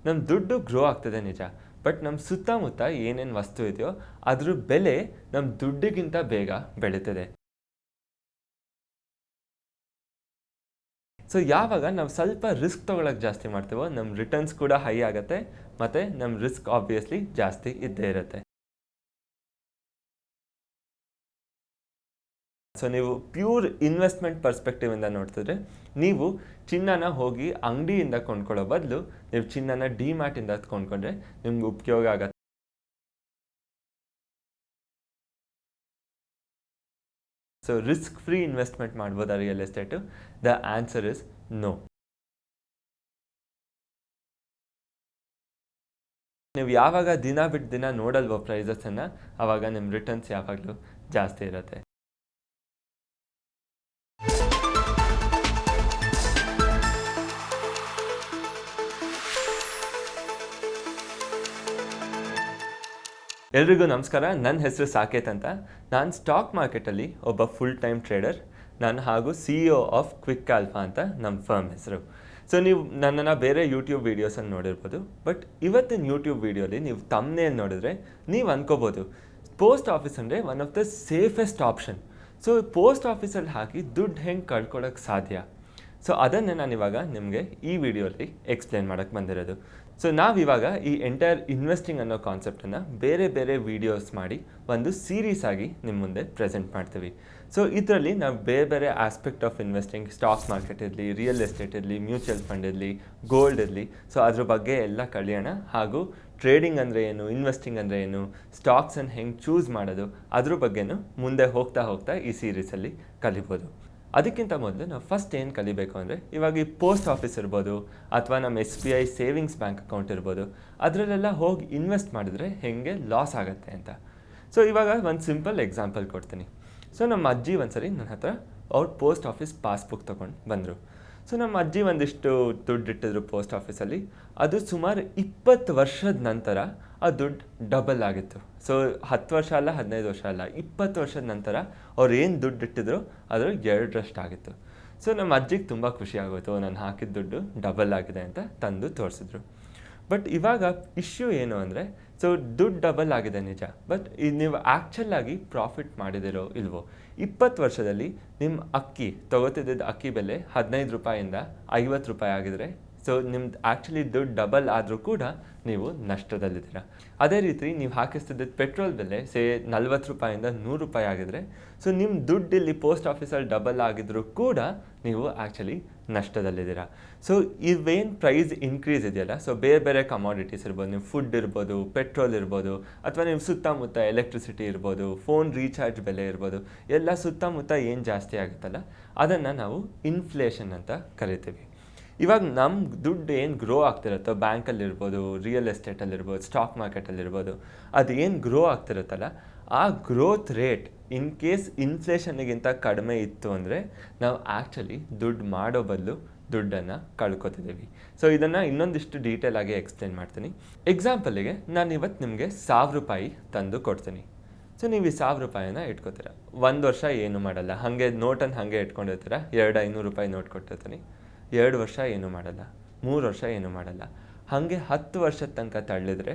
ನಮ್ಮ ದುಡ್ಡು ಗ್ರೋ ಆಗ್ತದೆ ನಿಜ, ಬಟ್ ನಮ್ಮ ಸುತ್ತಮುತ್ತ ಏನೇನು ವಸ್ತು ಇದೆಯೋ ಅದ್ರ ಬೆಲೆ ನಮ್ಮ ದುಡ್ಡಿಗಿಂತ ಬೇಗ ಬೆಳೀತದೆ. ಸೊ ಯಾವಾಗ ನಾವು ಸ್ವಲ್ಪ ರಿಸ್ಕ್ ತೊಗೊಳಕ್ಕೆ ಜಾಸ್ತಿ ಮಾಡ್ತೀವೋ ನಮ್ಮ ರಿಟರ್ನ್ಸ್ ಕೂಡ ಹೈ ಆಗುತ್ತೆ, ಮತ್ತು ನಮ್ಮ ರಿಸ್ಕ್ ಆಬ್ವಿಯಸ್ಲಿ ಜಾಸ್ತಿ ಇದ್ದೇ ಇರುತ್ತೆ. ಸೊ ನೀವು ಪ್ಯೂರ್ ಇನ್ವೆಸ್ಟ್ಮೆಂಟ್ ಪರ್ಸ್ಪೆಕ್ಟಿವಿಂದ ನೋಡ್ತಿದ್ರೆ, ನೀವು ಚಿನ್ನನ ಹೋಗಿ ಅಂಗಡಿಯಿಂದ ಕೊಂಡ್ಕೊಳ್ಳೋ ಬದಲು ನೀವು ಚಿನ್ನನ ಡಿಮ್ಯಾಟಿಂದ ಕೊಂಡ್ಕೊಂಡ್ರೆ ನಿಮ್ಗೆ ಉಪಯೋಗ ಆಗತ್ತೆ. ಸೊ ರಿಸ್ಕ್ ಫ್ರೀ ಇನ್ವೆಸ್ಟ್ಮೆಂಟ್ ಮಾಡ್ಬೋದಾ real estate? The answer is no. ನೀವು ಯಾವಾಗ ದಿನ ಬಿಟ್ಟು ದಿನ ನೋಡಲ್ವೋ ಪ್ರೈಸಸನ್ನು, ಆವಾಗ ನಿಮ್ಮ ರಿಟರ್ನ್ಸ್ ಯಾವಾಗಲೂ ಜಾಸ್ತಿ ಇರುತ್ತೆ. ಎಲ್ರಿಗೂ ನಮಸ್ಕಾರ. ನನ್ನ ಹೆಸರು ಸಾಕೇತ್ ಅಂತ. ನಾನು ಸ್ಟಾಕ್ ಮಾರ್ಕೆಟಲ್ಲಿ ಒಬ್ಬ ಫುಲ್ ಟೈಮ್ ಟ್ರೇಡರ್. ನಾನು ಹಾಗೂ CEO ಆಫ್ ಕ್ವಿಕ್ ಆಲ್ಫಾ ಅಂತ ನಮ್ಮ ಫರ್ಮ್ ಹೆಸರು. ಸೊ ನೀವು ನನ್ನನ್ನು ಬೇರೆ ಯೂಟ್ಯೂಬ್ ವೀಡಿಯೋಸನ್ನು ನೋಡಿರ್ಬೋದು, ಬಟ್ ಇವತ್ತಿನ ಯೂಟ್ಯೂಬ್ ವೀಡಿಯೋಲಿ ನೀವು ತಮ್ಮನೇಲಿ ನೋಡಿದ್ರೆ ನೀವು ಅಂದ್ಕೋಬೋದು ಪೋಸ್ಟ್ ಆಫೀಸ್ ಅಂದರೆ one of the safest option. So post ಆಫೀಸಲ್ಲಿ ಹಾಕಿ ದುಡ್ಡು ಹೆಂಗೆ ಕಳ್ಕೊಳ್ಳೋಕ್ಕೆ ಸಾಧ್ಯ? ಸೊ ಅದನ್ನೇ ನಾನು ಇವಾಗ ನಿಮಗೆ ಈ ವಿಡಿಯೋಲಿ ಎಕ್ಸ್ಪ್ಲೇನ್ ಮಾಡೋಕ್ಕೆ ಬಂದಿರೋದು. ಸೊ ನಾವಿವಾಗ ಈ ಎಂಟೈರ್ ಇನ್ವೆಸ್ಟಿಂಗ್ ಅನ್ನೋ ಕಾನ್ಸೆಪ್ಟನ್ನು ಬೇರೆ ಬೇರೆ ವೀಡಿಯೋಸ್ ಮಾಡಿ ಒಂದು ಸೀರೀಸ್ ಆಗಿ ನಿಮ್ಮ ಮುಂದೆ ಪ್ರೆಸೆಂಟ್ ಮಾಡ್ತೀವಿ. ಸೊ ಇದರಲ್ಲಿ ನಾವು ಬೇರೆ ಬೇರೆ aspect of investing, stock market ಇರಲಿ, ರಿಯಲ್ ಎಸ್ಟೇಟ್ ಇರಲಿ, ಮ್ಯೂಚುವಲ್ ಫಂಡ್ ಇರಲಿ, ಗೋಲ್ಡ್ ಇರಲಿ, ಸೊ ಅದ್ರ ಬಗ್ಗೆ ಎಲ್ಲ ಕಲಿಯೋಣ. ಹಾಗೂ ಟ್ರೇಡಿಂಗ್ ಅಂದರೆ ಏನು, ಇನ್ವೆಸ್ಟಿಂಗ್ ಅಂದರೆ ಏನು, ಸ್ಟಾಕ್ಸನ್ನು ಹೆಂಗೆ ಚೂಸ್ ಮಾಡೋದು, ಅದ್ರ ಬಗ್ಗೆನೂ ಮುಂದೆ ಹೋಗ್ತಾ ಹೋಗ್ತಾ ಈ ಸೀರೀಸಲ್ಲಿ ಕಲಿಬೋದು. ಅದಕ್ಕಿಂತ ಮೊದಲು ನಾವು ಫಸ್ಟ್ ಏನು ಕಲಿಬೇಕು ಅಂದರೆ, ಇವಾಗ ಈ ಪೋಸ್ಟ್ ಆಫೀಸ್ ಇರ್ಬೋದು ಅಥವಾ ನಮ್ಮ SBI ಸೇವಿಂಗ್ಸ್ ಬ್ಯಾಂಕ್ ಅಕೌಂಟ್ ಇರ್ಬೋದು, ಅದರಲ್ಲೆಲ್ಲ ಹೋಗಿ ಇನ್ವೆಸ್ಟ್ ಮಾಡಿದ್ರೆ ಹೇಗೆ ಲಾಸ್ ಆಗುತ್ತೆ ಅಂತ. ಸೊ ಇವಾಗ ಒಂದು ಸಿಂಪಲ್ ಎಕ್ಸಾಂಪಲ್ ಕೊಡ್ತೀನಿ. ಸೊ ನಮ್ಮ ಅಜ್ಜಿ ಒಂದ್ಸರಿ ನನ್ನ ಹತ್ರ ಅವ್ರ ಪೋಸ್ಟ್ ಆಫೀಸ್ ಪಾಸ್ಬುಕ್ ತೊಗೊಂಡು ಬಂದರು. ಸೊ ನಮ್ಮ ಅಜ್ಜಿ ಒಂದಿಷ್ಟು ದುಡ್ಡು ಇಟ್ಟಿದ್ರು ಪೋಸ್ಟ್ ಆಫೀಸಲ್ಲಿ. ಅದು ಸುಮಾರು 20 ವರ್ಷದ ನಂತರ ಆ ದುಡ್ಡು ಡಬಲ್ ಆಗಿತ್ತು. ಸೊ 10 ವರ್ಷ ಅಲ್ಲ, 15 ವರ್ಷ ಅಲ್ಲ, 20 ವರ್ಷದ ನಂತರ ಅವ್ರು ಏನು ದುಡ್ಡು ಇಟ್ಟಿದ್ರು ಅದ್ರ 2ರಷ್ಟು ಆಗಿತ್ತು. ಸೊ ನಮ್ಮ ಅಜ್ಜಿಗೆ ತುಂಬ ಖುಷಿ ಆಗೋಯ್ತು, ನಾನು ಹಾಕಿದ ದುಡ್ಡು ಡಬಲ್ ಆಗಿದೆ ಅಂತ ತಂದು ತೋರಿಸಿದ್ರು. ಬಟ್ ಇವಾಗ ಇಶ್ಯೂ ಏನು ಅಂದರೆ, ಸೊ ದುಡ್ಡು ಡಬಲ್ ಆಗಿದೆ ನಿಜ, ಬಟ್ ನೀವು ಆ್ಯಕ್ಚುಲಾಗಿ ಪ್ರಾಫಿಟ್ ಮಾಡಿದಿರೋ ಇಲ್ವೋ? 20 ವರ್ಷದಲ್ಲಿ ನಿಮ್ಮ ಅಕ್ಕಿ ತೊಗೋತಿದ್ದ ಅಕ್ಕಿ ಬೆಲೆ 15 ರೂಪಾಯಿಂದ 50 ರೂಪಾಯಿ ಆಗಿದ್ರೆ, ಸೊ ನಿಮ್ದು ಆ್ಯಕ್ಚುಲಿ ದುಡ್ಡು ಡಬಲ್ ಆದರೂ ಕೂಡ ನೀವು ನಷ್ಟದಲ್ಲಿದ್ದೀರ. ಅದೇ ರೀತಿ ನೀವು ಹಾಕಿಸ್ತಿದ್ದ ಪೆಟ್ರೋಲ್ ಬೆಲೆ 40 ರೂಪಾಯಿಂದ 100 ರೂಪಾಯಿ ಆಗಿದ್ರೆ, ಸೊ ನಿಮ್ಮ ದುಡ್ಡು ಇಲ್ಲಿ ಪೋಸ್ಟ್ ಆಫೀಸಲ್ಲಿ ಡಬಲ್ ಆಗಿದ್ರೂ ಕೂಡ ನೀವು ಆ್ಯಕ್ಚುಲಿ ನಷ್ಟದಲ್ಲಿದ್ದೀರಾ. ಸೊ ಇವೇನು ಪ್ರೈಸ್ ಇನ್ಕ್ರೀಸ್ ಇದೆಯಲ್ಲ, ಸೊ ಬೇರೆ ಬೇರೆ ಕಮಾಡಿಟೀಸ್ ಇರ್ಬೋದು, ನೀವು ಫುಡ್ ಇರ್ಬೋದು, ಪೆಟ್ರೋಲ್ ಇರ್ಬೋದು, ಅಥವಾ ನಿಮ್ಮ ಸುತ್ತಮುತ್ತ ಎಲೆಕ್ಟ್ರಿಸಿಟಿ ಇರ್ಬೋದು, ಫೋನ್ ರೀಚಾರ್ಜ್ ಬೆಲೆ ಇರ್ಬೋದು, ಎಲ್ಲ ಸುತ್ತಮುತ್ತ ಏನು ಜಾಸ್ತಿ ಆಗುತ್ತಲ್ಲ, ಅದನ್ನು ನಾವು ಇನ್ಫ್ಲೇಷನ್ ಅಂತ ಕರಿತೀವಿ. ಇವಾಗ ನಮ್ಮ ದುಡ್ಡು ಏನು ಗ್ರೋ ಆಗ್ತಿರುತ್ತೋ, ಬ್ಯಾಂಕಲ್ಲಿರ್ಬೋದು, ರಿಯಲ್ ಎಸ್ಟೇಟಲ್ಲಿರ್ಬೋದು, ಸ್ಟಾಕ್ ಮಾರ್ಕೆಟಲ್ಲಿರ್ಬೋದು, ಅದು ಏನು ಗ್ರೋ ಆಗ್ತಿರುತ್ತಲ್ಲ, ಆ ಗ್ರೋತ್ ರೇಟ್ ಇನ್ ಕೇಸ್ ಇನ್ಫ್ಲೇಷನ್ಗಿಂತ ಕಡಿಮೆ ಇತ್ತು ಅಂದರೆ ನಾವು ಆ್ಯಕ್ಚುಲಿ ದುಡ್ಡು ಮಾಡೋ ಬದಲು ದುಡ್ಡನ್ನು ಕಳ್ಕೊತಿದ್ದೀವಿ. ಸೊ ಇದನ್ನು ಇನ್ನೊಂದಿಷ್ಟು ಡೀಟೇಲ್ ಆಗಿ ಎಕ್ಸ್ಪ್ಲೇನ್ ಮಾಡ್ತೀನಿ. ಎಕ್ಸಾಂಪಲಿಗೆ ನಾನು ಇವತ್ತು ನಿಮಗೆ 1000 ರೂಪಾಯಿ ತಂದು ಕೊಡ್ತೀನಿ. ಸೊ ನೀವು ಈ 1000 ರೂಪಾಯಿನ ಇಟ್ಕೋತೀರ. 1 ವರ್ಷ ಏನು ಮಾಡಲ್ಲ, ಹಾಗೆ ನೋಟನ್ನು ಹಾಗೆ ಇಟ್ಕೊಂಡಿರ್ತೀರ. 500 ರೂಪಾಯಿ ನೋಟ್ ಕೊಟ್ಟಿರ್ತೀನಿ. 2 ವರ್ಷ ಏನು ಮಾಡಲ್ಲ, 3 ವರ್ಷ ಏನು ಮಾಡಲ್ಲ, ಹಾಗೆ 10 ವರ್ಷದ ತನಕ ತಳ್ಳಿದ್ರೆ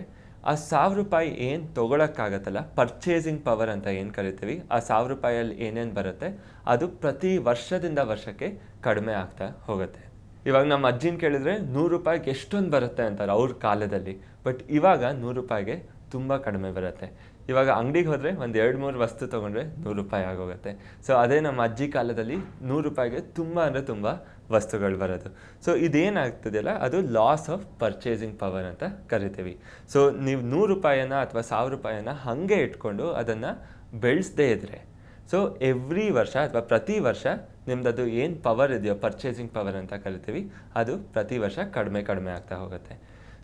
ಆ 1000 ರೂಪಾಯಿ ಏನು ತೊಗೊಳಕ್ಕಾಗತ್ತಲ್ಲ, ಪರ್ಚೇಸಿಂಗ್ ಪವರ್ ಅಂತ ಏನು ಕರಿತೀವಿ, ಆ 1000 ರೂಪಾಯಲ್ಲಿ ಏನೇನು ಬರುತ್ತೆ ಅದು ಪ್ರತಿ ವರ್ಷದಿಂದ ವರ್ಷಕ್ಕೆ ಕಡಿಮೆ ಆಗ್ತಾ ಹೋಗುತ್ತೆ. ಇವಾಗ ನಮ್ಮ ಅಜ್ಜಿನ ಕೇಳಿದರೆ 100 ರೂಪಾಯಿಗೆ ಎಷ್ಟೊಂದು ಬರುತ್ತೆ ಅಂತಾರೆ ಅವ್ರ ಕಾಲದಲ್ಲಿ, ಬಟ್ ಇವಾಗ 100 ರೂಪಾಯಿಗೆ ತುಂಬ ಕಡಿಮೆ ಬರುತ್ತೆ. ಇವಾಗ ಅಂಗಡಿಗೆ ಹೋದರೆ ಒಂದು 2-3 ವಸ್ತು ತೊಗೊಂಡ್ರೆ 100 ರೂಪಾಯಿ ಆಗೋಗುತ್ತೆ. ಸೊ ಅದೇ ನಮ್ಮ ಅಜ್ಜಿ ಕಾಲದಲ್ಲಿ 100 ರೂಪಾಯಿಗೆ ತುಂಬ ಅಂದರೆ ತುಂಬ ವಸ್ತುಗಳು ಬರೋದು. ಸೊ ಇದೇನಾಗ್ತದೆಯಲ್ಲ, ಅದು ಲಾಸ್ ಆಫ್ ಪರ್ಚೇಸಿಂಗ್ ಪವರ್ ಅಂತ ಕರಿತೀವಿ. ಸೊ ನೀವು 100 ರೂಪಾಯಿನ ಅಥವಾ 1000 ರೂಪಾಯಿನ ಹಾಗೆ ಇಟ್ಕೊಂಡು ಅದನ್ನು ಬೆಳೆಸದೇ ಇದ್ದರೆ, ಸೊ ಎವ್ರಿ ವರ್ಷ ಅಥವಾ ಪ್ರತಿ ವರ್ಷ ನಿಮ್ಮದು ಏನು ಪವರ್ ಇದೆಯೋ, ಪರ್ಚೇಸಿಂಗ್ ಪವರ್ ಅಂತ ಕರಿತೀವಿ, ಅದು ಪ್ರತಿ ವರ್ಷ ಕಡಿಮೆ ಕಡಿಮೆ ಆಗ್ತಾ ಹೋಗುತ್ತೆ.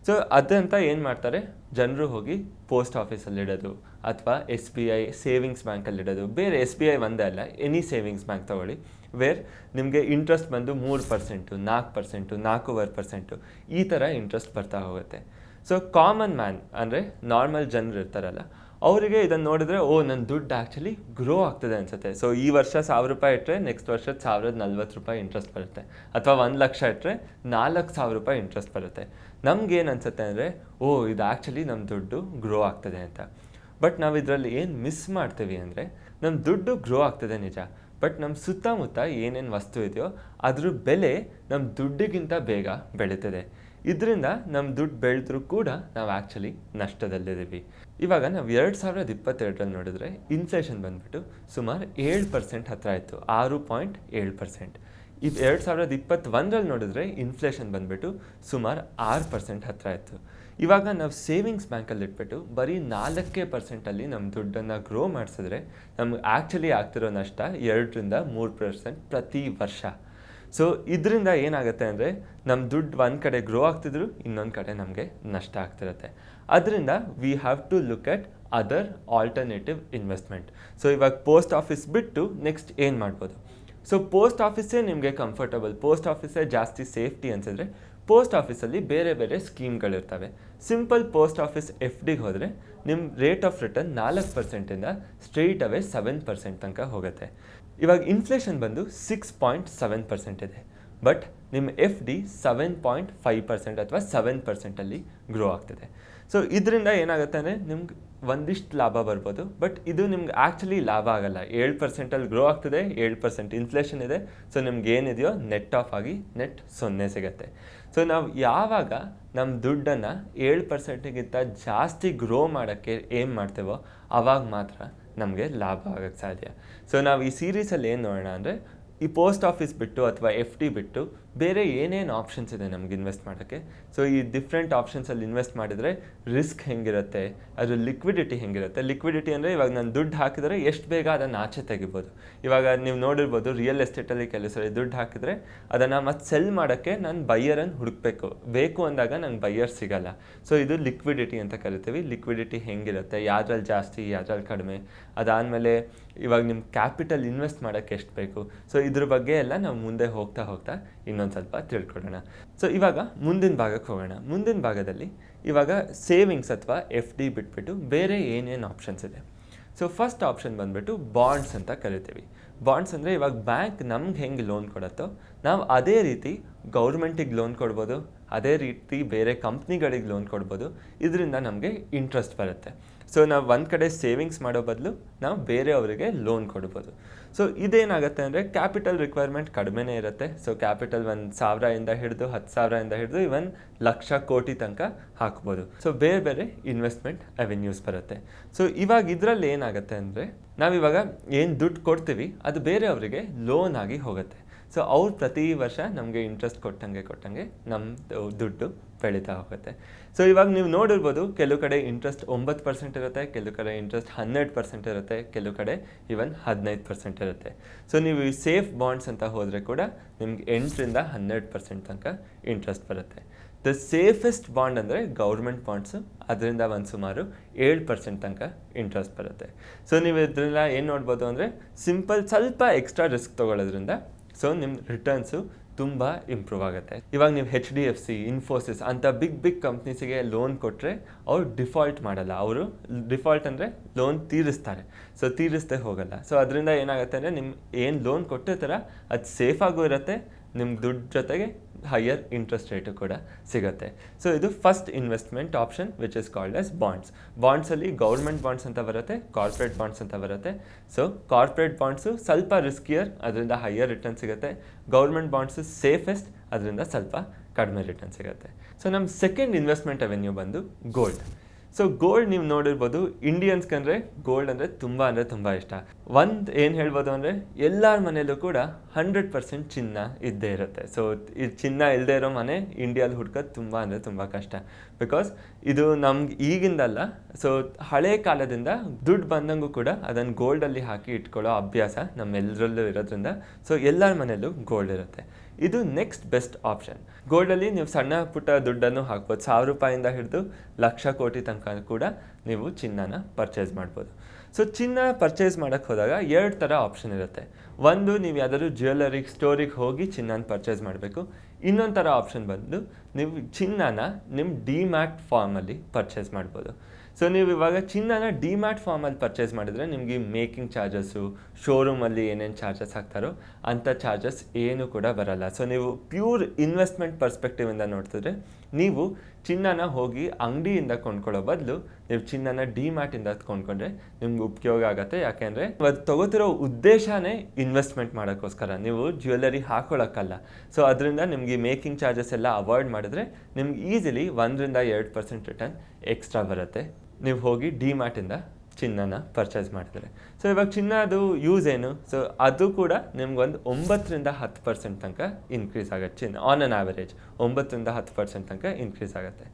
ಸೊ ಅದಂತ ಏನು ಮಾಡ್ತಾರೆ ಜನರು, ಹೋಗಿ ಪೋಸ್ಟ್ ಆಫೀಸಲ್ಲಿಡೋದು ಅಥವಾ SBI ಸೇವಿಂಗ್ಸ್ ಬ್ಯಾಂಕಲ್ಲಿಡೋದು. ಬೇರೆ SBI ಒಂದೇ ಅಲ್ಲ, ಎನಿ ಸೇವಿಂಗ್ಸ್ ಬ್ಯಾಂಕ್ ತೊಗೊಳ್ಳಿ, ವೇರ್ ನಿಮಗೆ ಇಂಟ್ರೆಸ್ಟ್ ಬಂದು 3%, 4%, 4.25% ಈ ಥರ ಇಂಟ್ರೆಸ್ಟ್ ಬರ್ತಾ ಹೋಗುತ್ತೆ. ಸೊ ಕಾಮನ್ ಮ್ಯಾನ್ ಅಂದರೆ ನಾರ್ಮಲ್ ಜನರು ಇರ್ತಾರಲ್ಲ, ಅವರಿಗೆ ಇದನ್ನು ನೋಡಿದ್ರೆ ನನ್ನ ದುಡ್ಡು ಆ್ಯಕ್ಚುಲಿ ಗ್ರೋ ಆಗ್ತದೆ ಅನಿಸುತ್ತೆ. ಸೊ ಈ ವರ್ಷ 1,000 ರೂಪಾಯಿ ಇಟ್ಟರೆ ನೆಕ್ಸ್ಟ್ ವರ್ಷ 1,040 ರೂಪಾಯಿ ಇಂಟ್ರೆಸ್ಟ್ ಬರುತ್ತೆ, ಅಥವಾ 1 ಲಕ್ಷ ಇಟ್ಟರೆ 4,000 ರೂಪಾಯಿ ಇಂಟ್ರೆಸ್ಟ್ ಬರುತ್ತೆ. ನಮ್ಗೇನು ಅನಿಸುತ್ತೆ ಅಂದರೆ ಇದು ಆ್ಯಕ್ಚುಲಿ ನಮ್ಮ ದುಡ್ಡು ಗ್ರೋ ಆಗ್ತದೆ ಅಂತ. ಬಟ್ ನಾವು ಇದರಲ್ಲಿ ಏನು ಮಿಸ್ ಮಾಡ್ತೀವಿ ಅಂದರೆ, ನಮ್ಮ ದುಡ್ಡು ಗ್ರೋ ಆಗ್ತದೆ ನಿಜ, ಬಟ್ ನಮ್ಮ ಸುತ್ತಮುತ್ತ ಏನೇನು ವಸ್ತು ಇದೆಯೋ ಅದ್ರ ಬೆಲೆ ನಮ್ಮ ದುಡ್ಡಿಗಿಂತ ಬೇಗ ಬೆಳೀತದೆ. ಇದರಿಂದ ನಮ್ಮ ದುಡ್ಡು ಬೆಳೆದ್ರೂ ಕೂಡ ನಾವು ಆ್ಯಕ್ಚುಲಿ ನಷ್ಟದಲ್ಲಿದ್ದೀವಿ. ಇವಾಗ ನಾವು 2022ರಲ್ಲಿ ನೋಡಿದ್ರೆ ಇನ್ಫ್ಲೇಷನ್ ಬಂದುಬಿಟ್ಟು ಸುಮಾರು 7% ಹತ್ರ ಆಯಿತು, 6.7%. 2021ರಲ್ಲಿ ನೋಡಿದ್ರೆ ಇನ್ಫ್ಲೇಷನ್ ಬಂದುಬಿಟ್ಟು ಸುಮಾರು 6% ಹತ್ರ ಆಯಿತು. ಇವಾಗ ನಾವು ಸೇವಿಂಗ್ಸ್ ಬ್ಯಾಂಕಲ್ಲಿ ಇಟ್ಬಿಟ್ಟು ಬರೀ 4% ನಮ್ಮ ದುಡ್ಡನ್ನು ಗ್ರೋ ಮಾಡಿಸಿದ್ರೆ ನಮ್ಗೆ ಆ್ಯಕ್ಚುಲಿ ಆಗ್ತಿರೋ ನಷ್ಟ 2-3% ಪ್ರತಿ ವರ್ಷ. ಸೊ ಇದರಿಂದ ಏನಾಗುತ್ತೆ ಅಂದರೆ, ನಮ್ಮ ದುಡ್ಡು ಒಂದು ಕಡೆ ಗ್ರೋ ಆಗ್ತಿದ್ರು, ಇನ್ನೊಂದು ಕಡೆ ನಮಗೆ ನಷ್ಟ ಆಗ್ತಿರುತ್ತೆ. ಅದರಿಂದ we have to look at other alternative investment. So ಇವಾಗ ಪೋಸ್ಟ್ ಆಫೀಸ್ ಬಿಟ್ಟು ನೆಕ್ಸ್ಟ್ ಏನು ಮಾಡ್ಬೋದು? ಸೊ ಪೋಸ್ಟ್ ಆಫೀಸೇ ನಿಮಗೆ ಕಂಫರ್ಟಬಲ್, ಪೋಸ್ಟ್ ಆಫೀಸೇ ಜಾಸ್ತಿ ಸೇಫ್ಟಿ ಅನಿಸಿದ್ರೆ ಪೋಸ್ಟ್ ಆಫೀಸಲ್ಲಿ ಬೇರೆ ಬೇರೆ ಸ್ಕೀಮ್ಗಳಿರ್ತವೆ. ಸಿಂಪಲ್ ಪೋಸ್ಟ್ ಆಫೀಸ್ FDಗೆ ಹೋದರೆ ನಿಮ್ಮ ರೇಟ್ ಆಫ್ ರಿಟರ್ನ್ 4%ಇಂದ ಸ್ಟ್ರೈಟ್ ಅವೇ 7% ತನಕ ಹೋಗುತ್ತೆ. ಇವಾಗ ಇನ್ಫ್ಲೇಷನ್ ಬಂದು 6.7% ಇದೆ, ಬಟ್ ನಿಮ್ಮ FD 7.5% ಅಥವಾ 7%ಅಲ್ಲಿ ಗ್ರೋ ಆಗ್ತಿದೆ. ಸೊ ಇದರಿಂದ ಏನಾಗುತ್ತೆ ಅಂದರೆ ನಿಮ್ಗೆ ಒಂದಿಷ್ಟು ಲಾಭ ಬರ್ಬೋದು, ಬಟ್ ಇದು ನಿಮ್ಗೆ ಆ್ಯಕ್ಚುಲಿ ಲಾಭ ಆಗಲ್ಲ. 7%ಅಲ್ಲಿ ಗ್ರೋ ಆಗ್ತಿದೆ, 7% ಇನ್ಫ್ಲೇಷನ್ ಇದೆ. ಸೊ ನಿಮ್ಗೆ ಏನಿದೆಯೋ ನೆಟ್ ಆಫ್ ಆಗಿ ನೆಟ್ 0 ಸಿಗುತ್ತೆ. ಸೊ ನಾವು ಯಾವಾಗ ನಮ್ಮ ದುಡ್ಡನ್ನು 7%ಗಿಂತ ಜಾಸ್ತಿ ಗ್ರೋ ಮಾಡೋಕ್ಕೆ ಏಮ್ ಮಾಡ್ತೇವೋ ಆವಾಗ ಮಾತ್ರ ನಮಗೆ ಲಾಭ ಆಗೋಕ್ಕೆ ಸಾಧ್ಯ. ಸೊ ನಾವು ಈ ಸೀರೀಸಲ್ಲಿ ಏನು ನೋಡೋಣ ಅಂದರೆ, ಈ ಪೋಸ್ಟ್ ಆಫೀಸ್ ಬಿಟ್ಟು ಅಥವಾ FD ಬಿಟ್ಟು ಬೇರೆ ಏನೇನು ಆಪ್ಷನ್ಸ್ ಇದೆ ನಮ್ಗೆ ಇನ್ವೆಸ್ಟ್ ಮಾಡೋಕ್ಕೆ. ಸೊ ಈ ಡಿಫ್ರೆಂಟ್ ಆಪ್ಷನ್ಸಲ್ಲಿ ಇನ್ವೆಸ್ಟ್ ಮಾಡಿದರೆ ರಿಸ್ಕ್ ಹೆಂಗಿರುತ್ತೆ, ಅದ್ರ ಲಿಕ್ವಿಡಿಟಿ ಹೆಂಗಿರುತ್ತೆ. ಲಿಕ್ವಿಡಿಟಿ ಅಂದರೆ ಇವಾಗ ನಾನು ದುಡ್ಡು ಹಾಕಿದರೆ ಎಷ್ಟು ಬೇಗ ಅದನ್ನು ಆಚೆ ತೆಗಿಬೋದು. ಇವಾಗ ನೀವು ನೋಡಿರ್ಬೋದು, ರಿಯಲ್ ಎಸ್ಟೇಟಲ್ಲಿ ಕೆಲವು ಸರಿ ದುಡ್ಡು ಹಾಕಿದರೆ ಅದನ್ನು ಮತ್ತೆ ಸೆಲ್ ಮಾಡೋಕ್ಕೆ ನಾನು ಬೈಯರನ್ನು ಹುಡುಕಬೇಕು, ಬೇಕು ಅಂದಾಗ ನಂಗೆ ಬೈಯರ್ ಸಿಗಲ್ಲ. ಸೊ ಇದು ಲಿಕ್ವಿಡಿಟಿ ಅಂತ ಕರಿತೀವಿ. ಲಿಕ್ವಿಡಿಟಿ ಹೆಂಗಿರುತ್ತೆ, ಯಾವ್ದ್ರಲ್ಲಿ ಜಾಸ್ತಿ ಯಾವ್ದ್ರಲ್ಲಿ ಕಡಿಮೆ, ಅದಾದಮೇಲೆ ಇವಾಗ ನಿಮ್ಮ ಕ್ಯಾಪಿಟಲ್ ಇನ್ವೆಸ್ಟ್ ಮಾಡೋಕ್ಕೆ ಎಷ್ಟು ಬೇಕು. ಸೊ ಇದ್ರ ಬಗ್ಗೆ ಎಲ್ಲ ನಾವು ಮುಂದೆ ಹೋಗ್ತಾ ಹೋಗ್ತಾ ಇನ್ನೊಂದು ಸ್ವಲ್ಪ ತಿಳ್ಕೊಳ್ಳೋಣ. ಸೊ ಇವಾಗ ಮುಂದಿನ ಭಾಗಕ್ಕೆ ಹೋಗೋಣ. ಮುಂದಿನ ಭಾಗದಲ್ಲಿ ಇವಾಗ ಸೇವಿಂಗ್ಸ್ ಅಥವಾ FD ಬಿಟ್ಬಿಟ್ಟು ಬೇರೆ ಏನೇನು ಆಪ್ಷನ್ಸ್ ಇದೆ. ಸೊ ಫಸ್ಟ್ ಆಪ್ಷನ್ ಬಂದುಬಿಟ್ಟು ಬಾಂಡ್ಸ್ ಅಂತ ಕರಿತೀವಿ. ಬಾಂಡ್ಸ್ ಅಂದರೆ ಇವಾಗ ಬ್ಯಾಂಕ್ ನಮ್ಗೆ ಹೆಂಗೆ ಲೋನ್ ಕೊಡುತ್ತೋ ನಾವು ಅದೇ ರೀತಿ ಗೌರ್ಮೆಂಟಿಗೆ ಲೋನ್ ಕೊಡ್ಬೋದು, ಅದೇ ರೀತಿ ಬೇರೆ ಕಂಪ್ನಿಗಳಿಗೆ ಲೋನ್ ಕೊಡ್ಬೋದು. ಇದರಿಂದ ನಮಗೆ ಇಂಟ್ರೆಸ್ಟ್ ಬರುತ್ತೆ. ಸೊ ನಾವು ಒಂದು ಕಡೆ ಸೇವಿಂಗ್ಸ್ ಮಾಡೋ ಬದಲು ನಾವು ಬೇರೆಯವರಿಗೆ ಲೋನ್ ಕೊಡ್ಬೋದು. ಸೊ ಇದೇನಾಗುತ್ತೆ ಅಂದರೆ ಕ್ಯಾಪಿಟಲ್ ರಿಕ್ವೈರ್ಮೆಂಟ್ ಕಡಿಮೆನೇ ಇರುತ್ತೆ. ಸೊ ಕ್ಯಾಪಿಟಲ್ 1,000ಇಂದ ಹಿಡಿದು 10,000ಇಂದ ಹಿಡಿದು ಇವನ್ 1,00,000 ಕೋಟಿ ತನಕ ಹಾಕ್ಬೋದು. ಸೊ ಬೇರೆ ಬೇರೆ ಇನ್ವೆಸ್ಟ್ಮೆಂಟ್ ಅವೆನ್ಯೂಸ್ ಬರುತ್ತೆ. ಸೊ ಇವಾಗ ಇದರಲ್ಲಿ ಏನಾಗುತ್ತೆ ಅಂದರೆ, ನಾವಿವಾಗ ಏನು ದುಡ್ಡು ಕೊಡ್ತೀವಿ ಅದು ಬೇರೆಯವರಿಗೆ ಲೋನ್ ಆಗಿ ಹೋಗುತ್ತೆ. ಸೊ ಅವ್ರು ಪ್ರತಿ ವರ್ಷ ನಮಗೆ ಇಂಟ್ರೆಸ್ಟ್ ಕೊಟ್ಟಂಗೆ ನಮ್ಮ ದುಡ್ಡು ಬೆಳೀತಾ ಹೋಗುತ್ತೆ. ಸೊ ಇವಾಗ ನೀವು ನೋಡಿರ್ಬೋದು, ಕೆಲವು ಕಡೆ ಇಂಟ್ರೆಸ್ಟ್ 9% ಇರುತ್ತೆ, ಕೆಲವು ಕಡೆ ಇಂಟ್ರೆಸ್ಟ್ 12% ಇರುತ್ತೆ, ಕೆಲವು ಕಡೆ ಇವನ್ 15% ಇರುತ್ತೆ. ಸೊ ನೀವು ಈ ಸೇಫ್ ಬಾಂಡ್ಸ್ ಅಂತ ಹೋದರೆ ಕೂಡ ನಿಮ್ಗೆ 8ರಿಂದ 12% ತನಕ ಇಂಟ್ರೆಸ್ಟ್ ಬರುತ್ತೆ. ದ ಸೇಫೆಸ್ಟ್ ಬಾಂಡ್ ಅಂದರೆ ಗೌರ್ಮೆಂಟ್ ಬಾಂಡ್ಸು, ಅದರಿಂದ ಒಂದು ಸುಮಾರು 7% ತನಕ ಇಂಟ್ರೆಸ್ಟ್ ಬರುತ್ತೆ. ಸೊ ನೀವು ಇದರಿಂದ ಏನು ನೋಡ್ಬೋದು ಅಂದರೆ, ಸಿಂಪಲ್ ಸ್ವಲ್ಪ ಎಕ್ಸ್ಟ್ರಾ ರಿಸ್ಕ್ ತೊಗೊಳ್ಳೋದ್ರಿಂದ ಸೊ ನಿಮ್ಮ ರಿಟರ್ನ್ಸು ತುಂಬ ಇಂಪ್ರೂವ್ ಆಗುತ್ತೆ. ಇವಾಗ ನೀವು HDFC, ಇನ್ಫೋಸಿಸ್ ಅಂತ ಬಿಗ್ ಕಂಪ್ನೀಸಿಗೆ ಲೋನ್ ಕೊಟ್ಟರೆ ಅವ್ರು ಡಿಫಾಲ್ಟ್ ಮಾಡಲ್ಲ. ಅವರು ಡಿಫಾಲ್ಟ್ ಅಂದರೆ ಲೋನ್ ತೀರಿಸ್ತಾರೆ, ಸೊ ತೀರಿಸದೆ ಹೋಗಲ್ಲ. ಸೊ ಅದರಿಂದ ಏನಾಗುತ್ತೆ ಅಂದರೆ, ನಿಮ್ಮ ಏನು ಲೋನ್ ಕೊಟ್ಟಿರ್ತಾರ ಅದು ಸೇಫಾಗೂ ಇರುತ್ತೆ, ನಿಮ್ಮ ದುಡ್ಡು ಜೊತೆಗೆ ಹೈಯರ್ ಇಂಟ್ರೆಸ್ಟ್ ರೇಟು ಕೂಡ ಸಿಗುತ್ತೆ. ಸೊ ಇದು first investment option which is called as bonds. ಬಾಂಡ್ಸಲ್ಲಿ ಗೌರ್ಮೆಂಟ್ ಬಾಂಡ್ಸ್ ಅಂತ ಬರುತ್ತೆ, ಕಾರ್ಪೊರೇಟ್ ಬಾಂಡ್ಸ್ ಅಂತ ಬರುತ್ತೆ. ಸೊ ಕಾರ್ಪೊರೇಟ್ ಬಾಂಡ್ಸು ಸ್ವಲ್ಪ ರಿಸ್ಕಿಯರ್, ಅದರಿಂದ ಹೈಯರ್ ರಿಟರ್ನ್ ಸಿಗುತ್ತೆ. ಗೌರ್ಮೆಂಟ್ ಬಾಂಡ್ಸು ಸೇಫೆಸ್ಟ್, ಅದರಿಂದ ಸ್ವಲ್ಪ ಕಡಿಮೆ ರಿಟರ್ನ್ ಸಿಗುತ್ತೆ. ಸೊ ನಮ್ಮ ಸೆಕೆಂಡ್ ಇನ್ವೆಸ್ಟ್ಮೆಂಟ್ ಅವೆನ್ಯೂ ಬಂದು ಗೋಲ್ಡ್. ಸೊ ಗೋಲ್ಡ್ ನೀವು ನೋಡಿರ್ಬೋದು, ಇಂಡಿಯನ್ಸ್ಗಂದರೆ ಗೋಲ್ಡ್ ಅಂದರೆ ತುಂಬ ಇಷ್ಟ. ಒಂದು ಏನು ಹೇಳ್ಬೋದು ಅಂದರೆ, ಎಲ್ಲರ ಮನೆಯಲ್ಲೂ ಕೂಡ 100% ಚಿನ್ನ ಇದ್ದೇ ಇರುತ್ತೆ. ಸೊ ಈ ಚಿನ್ನ ಇಲ್ಲದೆ ಇರೋ ಮನೆ ಇಂಡಿಯಾದಲ್ಲಿ ಹುಡ್ಕೋದು ತುಂಬ ಕಷ್ಟ. ಬಿಕಾಸ್ ಇದು ನಮ್ಗೆ ಈಗಿಂದಲ್ಲ, ಸೊ ಹಳೆ ಕಾಲದಿಂದ ದುಡ್ಡು ಬಂದಂಗೂ ಕೂಡ ಅದನ್ನು ಗೋಲ್ಡಲ್ಲಿ ಹಾಕಿ ಇಟ್ಕೊಳ್ಳೋ ಅಭ್ಯಾಸ ನಮ್ಮೆಲ್ಲರಲ್ಲೂ ಇರೋದ್ರಿಂದ ಸೊ ಎಲ್ಲರ ಮನೆಯಲ್ಲೂ ಗೋಲ್ಡ್ ಇರುತ್ತೆ. ಇದು ನೆಕ್ಸ್ಟ್ ಬೆಸ್ಟ್ ಆಪ್ಷನ್. ಗೋಲ್ಡಲ್ಲಿ ನೀವು ಸಣ್ಣ ಪುಟ್ಟ ದುಡ್ಡನ್ನು ಹಾಕ್ಬೋದು, 1,000 ರೂಪಾಯಿಂದ ಹಿಡಿದು 1,00,000 ಕೋಟಿ ತನಕ ಕೂಡ ನೀವು ಚಿನ್ನನ ಪರ್ಚೇಸ್ ಮಾಡ್ಬೋದು. ಸೊ ಚಿನ್ನ ಪರ್ಚೇಸ್ ಮಾಡೋಕ್ಕೆ ಹೋದಾಗ 2 ಥರ ಆಪ್ಷನ್ ಇರುತ್ತೆ. ಒಂದು, ನೀವು ಯಾವ್ದಾದ್ರು ಜ್ಯುವೆಲ್ಲರಿ ಸ್ಟೋರಿಗೆ ಹೋಗಿ ಚಿನ್ನನ ಪರ್ಚೇಸ್ ಮಾಡಬೇಕು. ಇನ್ನೊಂದು ಥರ ಆಪ್ಷನ್ ಬಂದು ನೀವು ಚಿನ್ನನ ನಿಮ್ಮ ಡಿಮ್ಯಾಟ್ ಫಾರ್ಮಲ್ಲಿ ಪರ್ಚೇಸ್ ಮಾಡ್ಬೋದು. ಸೊ ನೀವು ಇವಾಗ ಚಿನ್ನನ ಡಿಮ್ಯಾಟ್ ಫಾರ್ಮಲ್ಲಿ ಪರ್ಚೇಸ್ ಮಾಡಿದರೆ ನಿಮಗೆ ಮೇಕಿಂಗ್ ಚಾರ್ಜಸ್ಸು, ಶೋರೂಮಲ್ಲಿ ಏನೇನು ಚಾರ್ಜಸ್ ಹಾಕ್ತಾರೋ ಅಂಥ ಚಾರ್ಜಸ್ ಏನೂ ಕೂಡ ಬರಲ್ಲ. ಸೊ ನೀವು ಪ್ಯೂರ್ ಇನ್ವೆಸ್ಟ್ಮೆಂಟ್ ಪರ್ಸ್ಪೆಕ್ಟಿವಿಂದ ನೋಡ್ತಿದ್ರೆ ನೀವು ಚಿನ್ನನ ಹೋಗಿ ಅಂಗಡಿಯಿಂದ ಕೊಂಡ್ಕೊಳ್ಳೋ ಬದಲು ನೀವು ಚಿನ್ನನ ಡಿಮ್ಯಾಟಿಂದ ಕೊಂಡ್ಕೊಂಡ್ರೆ ನಿಮ್ಗೆ ಉಪಯೋಗ ಆಗುತ್ತೆ. ಯಾಕೆಂದರೆ ಅದು ತಗೋತಿರೋ ಉದ್ದೇಶನೇ ಇನ್ವೆಸ್ಟ್ಮೆಂಟ್ ಮಾಡೋಕ್ಕೋಸ್ಕರ, ನೀವು ಜ್ಯುವೆಲ್ಲರಿ ಹಾಕೊಳ್ಳೋಕ್ಕಲ್ಲ. ಸೊ ಅದರಿಂದ ನಿಮಗೆ ಮೇಕಿಂಗ್ ಚಾರ್ಜಸ್ ಎಲ್ಲ ಅವಾಯ್ಡ್ ಮಾಡಿದ್ರೆ ನಿಮ್ಗೆ ಈಸಿಲಿ 1-2% ರಿಟರ್ನ್ ಎಕ್ಸ್ಟ್ರಾ ಬರುತ್ತೆ ನೀವು ಹೋಗಿ ಡಿಮ್ಯಾಟಿಂದ ಚಿನ್ನನ ಪರ್ಚೇಸ್ ಮಾಡಿದರೆ. ಸೊ ಇವಾಗ ಚಿನ್ನದು ಯೂಸ್ ಏನು? ಸೊ ಅದು ಕೂಡ ನಿಮ್ಗೊಂದು 9-10% ತನಕ ಇನ್ಕ್ರೀಸ್ ಆಗುತ್ತೆ. ಚಿನ್ನ ಆನ್ ಅನ್ ಆ್ಯಾವರೇಜ್ 9-10% ತನಕ ಇನ್ಕ್ರೀಸ್ ಆಗುತ್ತೆ.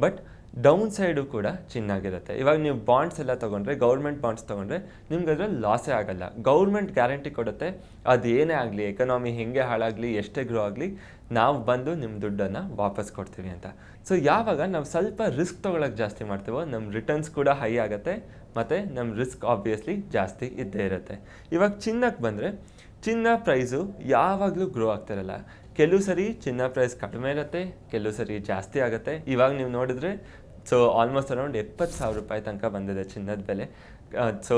ಬಟ್ ಡೌನ್ ಸೈಡು ಕೂಡ ಚಿನ್ನಾಗಿರುತ್ತೆ. ಇವಾಗ ನೀವು ಬಾಂಡ್ಸ್ ಎಲ್ಲ ತೊಗೊಂಡ್ರೆ, ಗೌರ್ಮೆಂಟ್ ಬಾಂಡ್ಸ್ ತೊಗೊಂಡ್ರೆ ನಿಮ್ಗೆ ಅದ್ರಲ್ಲಿ ಲಾಸೇ ಆಗೋಲ್ಲ. ಗೌರ್ಮೆಂಟ್ ಗ್ಯಾರಂಟಿ ಕೊಡುತ್ತೆ, ಅದು ಏನೇ ಆಗಲಿ, ಎಕನಾಮಿ ಹೇಗೆ ಹಾಳಾಗಲಿ, ಎಷ್ಟೇ ಗ್ರೋ ಆಗಲಿ, ನಾವು ಬಂದು ನಿಮ್ಮ ದುಡ್ಡನ್ನು ವಾಪಸ್ ಕೊಡ್ತೀವಿ ಅಂತ. ಸೊ ಯಾವಾಗ ನಾವು ಸ್ವಲ್ಪ ರಿಸ್ಕ್ ತೊಗೊಳಕ್ಕೆ ಜಾಸ್ತಿ ಮಾಡ್ತೀವೋ ನಮ್ಮ ರಿಟರ್ನ್ಸ್ ಕೂಡ ಹೈ ಆಗುತ್ತೆ ಮತ್ತು ನಮ್ಮ ರಿಸ್ಕ್ ಆಬ್ವಿಯಸ್ಲಿ ಜಾಸ್ತಿ ಇದ್ದೇ ಇರುತ್ತೆ. ಇವಾಗ ಚಿನ್ನಕ್ಕೆ ಬಂದರೆ ಚಿನ್ನ ಪ್ರೈಸು ಯಾವಾಗಲೂ ಗ್ರೋ ಆಗ್ತಿರಲ್ಲ. ಕೆಲವು ಸರಿ ಚಿನ್ನ ಪ್ರೈಸ್ ಕಡಿಮೆ ಇರುತ್ತೆ, ಕೆಲವು ಸರಿ ಜಾಸ್ತಿ ಆಗುತ್ತೆ. ಇವಾಗ ನೀವು ನೋಡಿದ್ರೆ ಸೊ ಆಲ್ಮೋಸ್ಟ್ ಅರೌಂಡ್ 70,000 ರೂಪಾಯಿ ತನಕ ಬಂದಿದೆ ಚಿನ್ನದ ಬೆಲೆ. ಸೊ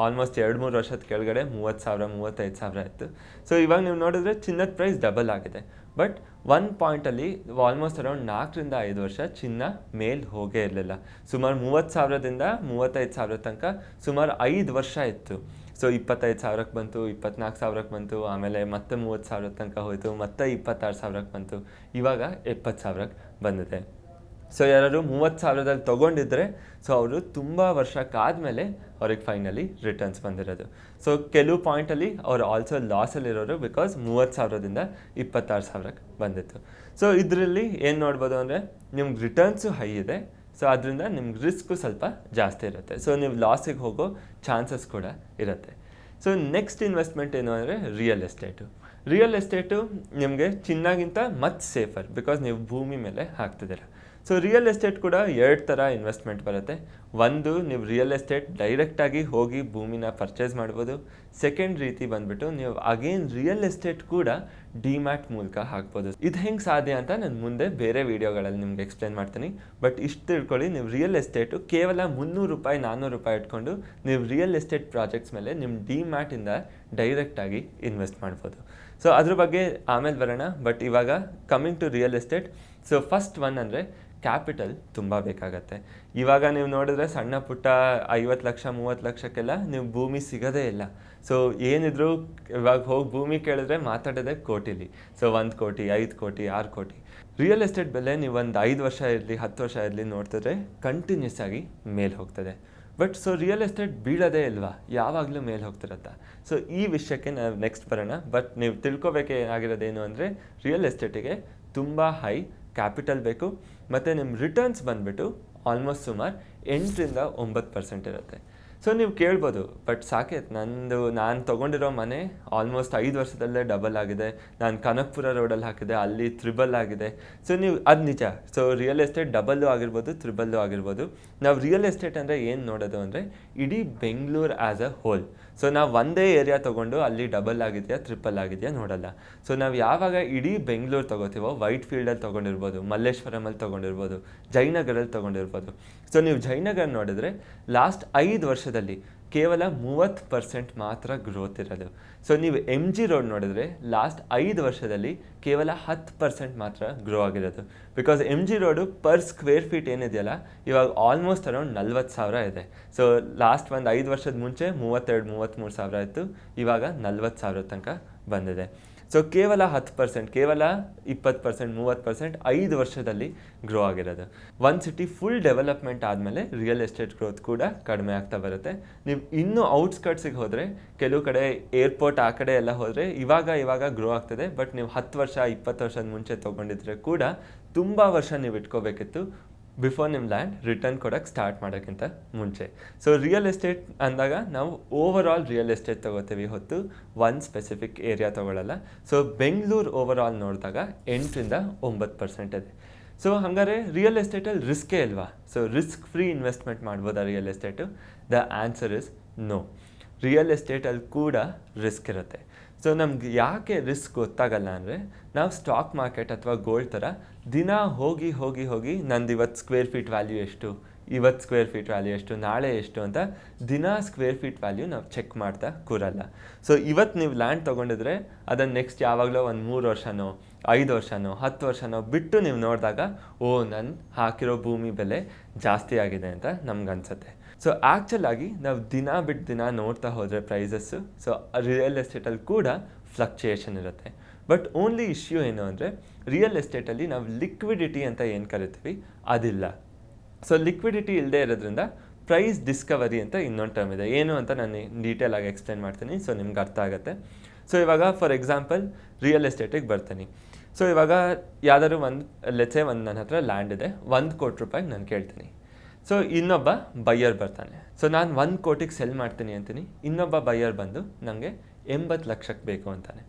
ಆಲ್ಮೋಸ್ಟ್ 2-3 ವರ್ಷದ ಕೆಳಗಡೆ 30,000-35,000 ಇತ್ತು. ಸೊ ಇವಾಗ ನೀವು ನೋಡಿದ್ರೆ ಚಿನ್ನದ ಪ್ರೈಸ್ ಡಬಲ್ ಆಗಿದೆ. ಬಟ್ ಒಂದು ಪಾಯಿಂಟಲ್ಲಿ ಆಲ್ಮೋಸ್ಟ್ ಅರೌಂಡ್ 4-5 ವರ್ಷ ಚಿನ್ನ ಮೇಲೆ ಹೋಗೇ ಇರಲಿಲ್ಲ. ಸುಮಾರು 30,000ದಿಂದ 35,000 ತನಕ ಸುಮಾರು 5 ವರ್ಷ ಇತ್ತು. ಸೊ 25,000ಕ್ಕೆ ಬಂತು, 24,000ಕ್ಕೆ ಬಂತು, ಆಮೇಲೆ ಮತ್ತೆ 30,000 ತನಕ ಹೋಯಿತು, ಮತ್ತೆ 26,000ಕ್ಕೆ ಬಂತು, ಇವಾಗ 70,000ಕ್ಕೆ ಬಂದಿದೆ. ಸೊ ಯಾರು 30,000ದಲ್ಲಿ ತೊಗೊಂಡಿದ್ರೆ ಸೊ ಅವರು ತುಂಬ ವರ್ಷಕ್ಕಾದಮೇಲೆ ಅವ್ರಿಗೆ ಫೈನಲಿ ರಿಟರ್ನ್ಸ್ ಬಂದಿರೋದು. ಸೊ ಕೆಲವು ಪಾಯಿಂಟಲ್ಲಿ ಅವ್ರು ಆಲ್ಸೋ ಲಾಸಲ್ಲಿರೋರು, ಬಿಕಾಸ್ 30,000ದಿಂದ 26,000ಕ್ಕೆ ಬಂದಿತ್ತು. ಸೊ ಇದರಲ್ಲಿ ಏನು ನೋಡ್ಬೋದು ಅಂದರೆ ನಿಮ್ಗೆ ರಿಟರ್ನ್ಸು ಹೈ ಇದೆ, ಸೊ ಅದರಿಂದ ನಿಮ್ಗೆ ರಿಸ್ಕು ಸ್ವಲ್ಪ ಜಾಸ್ತಿ ಇರುತ್ತೆ. ಸೊ ನೀವು ಲಾಸಿಗೆ ಹೋಗೋ ಚಾನ್ಸಸ್ ಕೂಡ ಇರುತ್ತೆ. ಸೊ ನೆಕ್ಸ್ಟ್ ಇನ್ವೆಸ್ಟ್ಮೆಂಟ್ ಏನು ಅಂದರೆ ರಿಯಲ್ ಎಸ್ಟೇಟು ನಿಮಗೆ ಚಿನ್ನಗಿಂತ ಮಚ್ ಸೇಫರ್, ಬಿಕಾಸ್ ನೀವು ಭೂಮಿ ಮೇಲೆ ಹಾಕ್ತಿದ್ದೀರ. ಸೊ ರಿಯಲ್ ಎಸ್ಟೇಟ್ ಕೂಡ 2 ಥರ ಇನ್ವೆಸ್ಟ್ಮೆಂಟ್ ಬರುತ್ತೆ. ಒಂದು, ನೀವು ರಿಯಲ್ ಎಸ್ಟೇಟ್ ಡೈರೆಕ್ಟಾಗಿ ಹೋಗಿ ಭೂಮಿನ ಪರ್ಚೇಸ್ ಮಾಡ್ಬೋದು. ಸೆಕೆಂಡ್ ರೀತಿ ಬಂದುಬಿಟ್ಟು ನೀವು ಅಗೇನ್ ರಿಯಲ್ ಎಸ್ಟೇಟ್ ಕೂಡ ಡಿಮ್ಯಾಟ್ ಮೂಲಕ ಹಾಕ್ಬೋದು. ಇದು ಹೆಂಗೆ ಸಾಧ್ಯ ಅಂತ ನಾನು ಮುಂದೆ ಬೇರೆ ವೀಡಿಯೋಗಳಲ್ಲಿ ನಿಮ್ಗೆ ಎಕ್ಸ್ಪ್ಲೇನ್ ಮಾಡ್ತೀನಿ. ಬಟ್ ಇಷ್ಟು ತಿಳ್ಕೊಳ್ಳಿ, ನೀವು ರಿಯಲ್ ಎಸ್ಟೇಟು ಕೇವಲ 300 ರೂಪಾಯಿ 400 ರೂಪಾಯಿ ಇಟ್ಕೊಂಡು ನೀವು ರಿಯಲ್ ಎಸ್ಟೇಟ್ ಪ್ರಾಜೆಕ್ಟ್ಸ್ ಮೇಲೆ ನಿಮ್ಮ ಡಿಮ್ಯಾಟಿಂದ ಡೈರೆಕ್ಟಾಗಿ ಇನ್ವೆಸ್ಟ್ ಮಾಡ್ಬೋದು. ಸೊ ಅದ್ರ ಬಗ್ಗೆ ಆಮೇಲೆ ಬರೋಣ. ಬಟ್ ಇವಾಗ coming to real estate, so first one ಅಂದರೆ ಕ್ಯಾಪಿಟಲ್ ತುಂಬ ಬೇಕಾಗತ್ತೆ. ಇವಾಗ ನೀವು ನೋಡಿದ್ರೆ ಸಣ್ಣ ಪುಟ್ಟ 50 ಲಕ್ಷ 30 ಲಕ್ಷಕ್ಕೆಲ್ಲ ನೀವು ಭೂಮಿ ಸಿಗೋದೇ ಇಲ್ಲ. ಸೊ ಏನಿದ್ರು ಇವಾಗ ಹೋಗಿ ಭೂಮಿ ಕೇಳಿದ್ರೆ ಮಾತಾಡೋದೇ ಕೋಟಿಲಿ. ಸೊ 1 ಕೋಟಿ 5 ಕೋಟಿ 6 ಕೋಟಿ ರಿಯಲ್ ಎಸ್ಟೇಟ್ ಬೆಲೆ ನೀವು ಒಂದು 5 ವರ್ಷ ಇರಲಿ 10 ವರ್ಷ ಇರಲಿ ನೋಡ್ತಿದ್ರೆ ಕಂಟಿನ್ಯೂಸ್ ಆಗಿ ಮೇಲೆ ಹೋಗ್ತದೆ. ಬಟ್ ಸೊ ರಿಯಲ್ ಎಸ್ಟೇಟ್ ಬೀಳೋದೇ ಇಲ್ವಾ, ಯಾವಾಗಲೂ ಮೇಲೆ ಹೋಗ್ತಿರತ್ತ. ಸೊ ಈ ವಿಷಯಕ್ಕೆ ನಾವು ನೆಕ್ಸ್ಟ್ ಬರೋಣ. ಬಟ್ ನೀವು ತಿಳ್ಕೊಬೇಕಾಗಿರೋದೇನು ಅಂದರೆ ರಿಯಲ್ ಎಸ್ಟೇಟಿಗೆ ತುಂಬ ಹೈ ಕ್ಯಾಪಿಟಲ್ ಬೇಕು, ಮತ್ತು ನಿಮ್ಮ ರಿಟರ್ನ್ಸ್ ಬಂದುಬಿಟ್ಟು ಆಲ್ಮೋಸ್ಟ್ ಸುಮಾರು 8-9% ಇರುತ್ತೆ. ಸೊ ನೀವು ಕೇಳ್ಬೋದು, ಬಟ್ ಸಾಕೇತ್ ನಾನು ತೊಗೊಂಡಿರೋ ಮನೆ ಆಲ್ಮೋಸ್ಟ್ 5 ವರ್ಷದಲ್ಲೇ ಡಬಲ್ ಆಗಿದೆ, ನಾನು ಕನಕಪುರ ರೋಡಲ್ಲಿ ಹಾಕಿದೆ, ಅಲ್ಲಿ ತ್ರಿಬಲ್ ಆಗಿದೆ. ಸೊ ನೀವು ಅದು ನಿಜ. ಸೊ ರಿಯಲ್ ಎಸ್ಟೇಟ್ ಡಬಲ್ಲು ಆಗಿರ್ಬೋದು, ತ್ರಿಬಲ್ಲು ಆಗಿರ್ಬೋದು. ನಾವು ರಿಯಲ್ ಎಸ್ಟೇಟ್ ಅಂದರೆ ಏನು ನೋಡೋದು ಅಂದರೆ ಇಡೀ Bengaluru as a hole. So ನಾವು ಒಂದೇ ಏರಿಯಾ ತೊಗೊಂಡು ಅಲ್ಲಿ ಡಬಲ್ ಆಗಿದೆಯಾ ಟ್ರಿಪಲ್ ಆಗಿದೆಯಾ ನೋಡಲ್ಲ. ಸೊ ನಾವು ಯಾವಾಗ ಇಡೀ ಬೆಂಗಳೂರು ತೊಗೋತೀವೋ, ವೈಟ್ ಫೀಲ್ಡಲ್ಲಿ ತೊಗೊಂಡಿರ್ಬೋದು, ಮಲ್ಲೇಶ್ವರಮಲ್ಲಿ ತೊಗೊಂಡಿರ್ಬೋದು, ಜಯನಗರಲ್ಲಿ ತೊಗೊಂಡಿರ್ಬೋದು. ಸೊ ನೀವು ಜಯನಗರ ನೋಡಿದ್ರೆ ಲಾಸ್ಟ್ 5 ವರ್ಷದಲ್ಲಿ ಕೇವಲ 30% ಮಾತ್ರ ಗ್ರೋತ್ ಇರೋದು. ಸೊ ನೀವು MG ರೋಡ್ ನೋಡಿದ್ರೆ ಲಾಸ್ಟ್ 5 ವರ್ಷದಲ್ಲಿ ಕೇವಲ 10% ಮಾತ್ರ ಗ್ರೋ ಆಗಿರೋದು. Because MG road per square feet ಏನಿದೆಯಲ್ಲ ಇವಾಗ ಆಲ್ಮೋಸ್ಟ್ ಅರೌಂಡ್ 40,000 ಇದೆ. ಸೊ ಲಾಸ್ಟ್ ಒಂದು 5 ವರ್ಷದ ಮುಂಚೆ 32-33 ಸಾವಿರ ಇತ್ತು, ಇವಾಗ 40,000 ತನಕ ಬಂದಿದೆ. ಸೊ ಕೇವಲ 10%, ಕೇವಲ 20%, 30% 5 ವರ್ಷದಲ್ಲಿ ಗ್ರೋ ಆಗಿರೋದು. ಒಂದು ಸಿಟಿ ಫುಲ್ ಡೆವಲಪ್ಮೆಂಟ್ ಆದಮೇಲೆ ರಿಯಲ್ ಎಸ್ಟೇಟ್ ಗ್ರೋತ್ ಕೂಡ ಕಡಿಮೆ ಆಗ್ತಾ ಬರುತ್ತೆ. ನೀವು ಇನ್ನೂ ಔಟ್ಸ್ಕಟ್ಸಿಗೆ ಹೋದರೆ, ಕೆಲವು ಕಡೆ ಏರ್ಪೋರ್ಟ್ ಆ ಕಡೆ ಎಲ್ಲ ಹೋದರೆ ಇವಾಗ ಗ್ರೋ ಆಗ್ತದೆ. ಬಟ್ ನೀವು 10 ವರ್ಷ 20 ವರ್ಷದ ಮುಂಚೆ ತೊಗೊಂಡಿದ್ರೆ ಕೂಡ ತುಂಬ ವರ್ಷ ನೀವು ಇಟ್ಕೋಬೇಕಿತ್ತು ಬಿಫೋರ್ ನಿಮ್ಮ ಲ್ಯಾಂಡ್ ರಿಟರ್ನ್ ಕೊಡೋಕ್ಕೆ ಸ್ಟಾರ್ಟ್ ಮಾಡೋಕ್ಕಿಂತ ಮುಂಚೆ. ಸೊ ರಿಯಲ್ ಎಸ್ಟೇಟ್ ಅಂದಾಗ ನಾವು ಓವರ್ ಆಲ್ ರಿಯಲ್ ಎಸ್ಟೇಟ್ ತೊಗೋತೀವಿ ಹೊತ್ತು ಒಂದು ಸ್ಪೆಸಿಫಿಕ್ ಏರಿಯಾ ತೊಗೊಳ್ಳಲ್ಲ. ಸೊ ಬೆಂಗಳೂರು ಓವರ್ ಆಲ್ ನೋಡಿದಾಗ 8-9% ಇದೆ. ಸೊ ಹಾಗಾದ್ರೆ ರಿಯಲ್ ಎಸ್ಟೇಟಲ್ಲಿ ರಿಸ್ಕೇ ಇಲ್ವಾ? ಸೊ ರಿಸ್ಕ್ ಫ್ರೀ ಇನ್ವೆಸ್ಟ್ಮೆಂಟ್ ಮಾಡ್ಬೋದಾ real estate? The answer is no. Real ಎಸ್ಟೇಟಲ್ಲಿ ಕೂಡ ರಿಸ್ಕ್ ಇರುತ್ತೆ. ಸೊ ನಮ್ಗೆ ಯಾಕೆ ರಿಸ್ಕ್ ಗೊತ್ತಾಗಲ್ಲ ಅಂದರೆ, ನಾವು ಸ್ಟಾಕ್ ಮಾರ್ಕೆಟ್ ಅಥವಾ ಗೋಲ್ಡ್ ಥರ ದಿನ ಹೋಗಿ ನಂದು ಇವತ್ತು ಸ್ಕ್ವೇರ್ ಫೀಟ್ ವ್ಯಾಲ್ಯೂ ಎಷ್ಟು, ಇವತ್ತು ಸ್ಕ್ವೇರ್ ಫೀಟ್ ವ್ಯಾಲ್ಯೂ ಎಷ್ಟು, ನಾಳೆ ಎಷ್ಟು ಅಂತ ದಿನ ಸ್ಕ್ವೇರ್ ಫೀಟ್ ವ್ಯಾಲ್ಯೂ ನಾವು ಚೆಕ್ ಮಾಡ್ತಾ ಕೂರಲ್ಲ. ಸೊ ಇವತ್ತು ನೀವು ಲ್ಯಾಂಡ್ ತೊಗೊಂಡಿದ್ರೆ ಅದನ್ನು ನೆಕ್ಸ್ಟ್ ಯಾವಾಗಲೂ ಒಂದು 3 ವರ್ಷನೋ 5 ವರ್ಷನೋ 10 ವರ್ಷನೋ ಬಿಟ್ಟು ನೀವು ನೋಡಿದಾಗ ನಾನು ಹಾಕಿರೋ ಭೂಮಿ ಬೆಲೆ ಜಾಸ್ತಿ ಆಗಿದೆ ಅಂತ ನಮ್ಗೆ ಅನ್ಸುತ್ತೆ. ಸೊ ಆ್ಯಕ್ಚುಲಾಗಿ ನಾವು ದಿನ ಬಿಟ್ಟು ದಿನ ನೋಡ್ತಾ ಹೋದರೆ ಪ್ರೈಸಸ್ಸು, ಸೊ ರಿಯಲ್ ಎಸ್ಟೇಟಲ್ಲಿ ಕೂಡ ಫ್ಲಕ್ಚುಯೇಷನ್ ಇರುತ್ತೆ. ಬಟ್ ಓನ್ಲಿ ಇಶ್ಯೂ ಏನು ಅಂದರೆ ರಿಯಲ್ ಎಸ್ಟೇಟಲ್ಲಿ ನಾವು ಲಿಕ್ವಿಡಿಟಿ ಅಂತ ಏನು ಕರಿತೀವಿ ಅದಿಲ್ಲ. ಸೊ ಲಿಕ್ವಿಡಿಟಿ ಇಲ್ಲದೆ ಇರೋದ್ರಿಂದ ಪ್ರೈಸ್ ಡಿಸ್ಕವರಿ ಅಂತ ಇನ್ನೊಂದು ಟರ್ಮ್ ಇದೆ. ಏನು ಅಂತ ನಾನು ಡೀಟೇಲಾಗಿ ಎಕ್ಸ್ಪ್ಲೇನ್ ಮಾಡ್ತೀನಿ, ಸೊ ನಿಮ್ಗೆ ಅರ್ಥ ಆಗುತ್ತೆ. ಸೊ ಇವಾಗ ಫಾರ್ ಎಕ್ಸಾಂಪಲ್ ರಿಯಲ್ ಎಸ್ಟೇಟಿಗೆ ಬರ್ತೀನಿ. ಸೊ ಇವಾಗ ಯಾವ್ದಾದ್ರು ನನ್ನ ಹತ್ರ ಲ್ಯಾಂಡ್ ಇದೆ, 1 ಕೋಟಿ ರೂಪಾಯಿಗೆ ನಾನು ಕೇಳ್ತೀನಿ. ಸೊ ಇನ್ನೊಬ್ಬ ಬಯ್ಯರ್ ಬರ್ತಾನೆ. ಸೊ ನಾನು 1 ಕೋಟಿಗೆ ಸೆಲ್ ಮಾಡ್ತೀನಿ ಅಂತೀನಿ. ಇನ್ನೊಬ್ಬ ಬಯ್ಯರ್ ಬಂದು ನನಗೆ 80 ಲಕ್ಷಕ್ಕೆ ಬೇಕು ಅಂತಾನೆ.